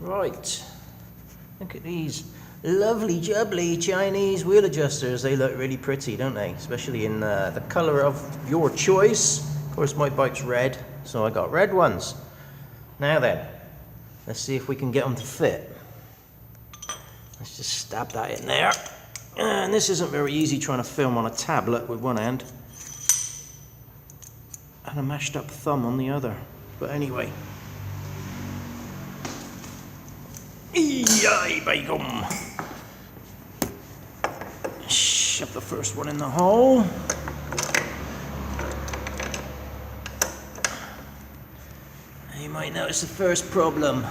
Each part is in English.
Right, look at these lovely jubbly Chinese wheel adjusters. They look really pretty, don't they? Especially in the colour of your choice. Of course my bike's red, so I got red ones. Now then, let's see if we can get them to fit. Let's just stab that in there. And this isn't very easy trying to film on a tablet with one hand and a mashed up thumb on the other. But anyway. Yay, bacon! Shove the first one in the hole. You might notice the first problem.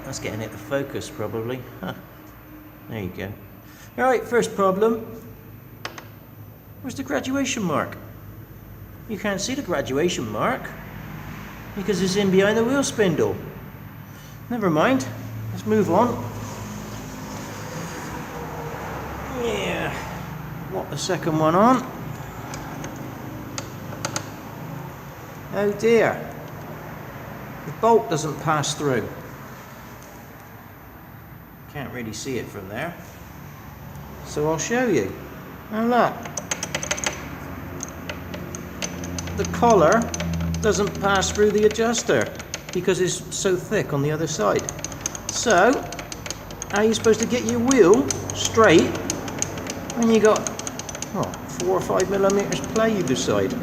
That's getting it to focus, probably. Huh. There you go. Alright, first problem. Where's the graduation mark? You can't see the graduation mark because it's in behind the wheel spindle. Never mind. Let's move on. Yeah. Lock the second one on. Oh dear. The bolt doesn't pass through. Can't really see it from there. So I'll show you. Now look. The collar doesn't pass through the adjuster because it's so thick on the other side. So, how are you supposed to get your wheel straight when you got, what, 4 or 5 millimeters play either side?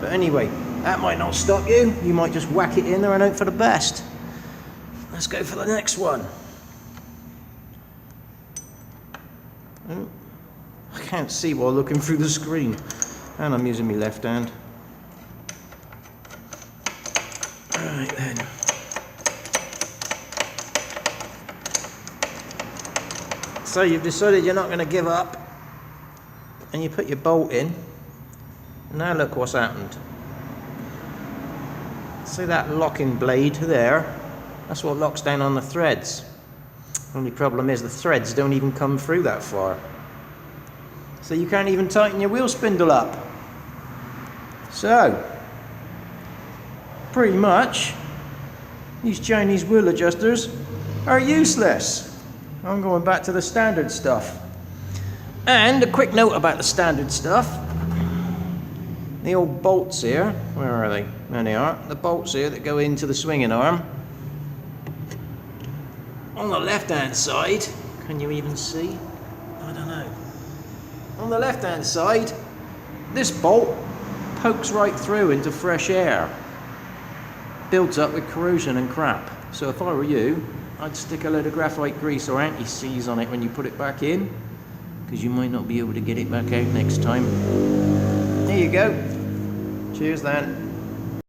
But anyway, that might not stop you. You might just whack it in there and hope for the best. Let's go for the next one. Oh, I can't see while looking through the screen. And I'm using my left hand. Right then. So you've decided you're not going to give up. And you put your bolt in. Now look what's happened. See that locking blade there? That's what locks down on the threads. Only problem is the threads don't even come through that far. So you can't even tighten your wheel spindle up. So, pretty much, these Chinese wheel adjusters are useless. I'm going back to the standard stuff. And a quick note about the standard stuff. The old bolts here, where are they? There they are. The bolts here that go into the swinging arm. On the left hand side, can you even see? I don't know. On the left hand side, this bolt pokes right through into fresh air. Builds up with corrosion and crap. So if I were you, I'd stick a load of graphite grease or anti-seize on it when you put it back in, because you might not be able to get it back out next time. There you go. Cheers then.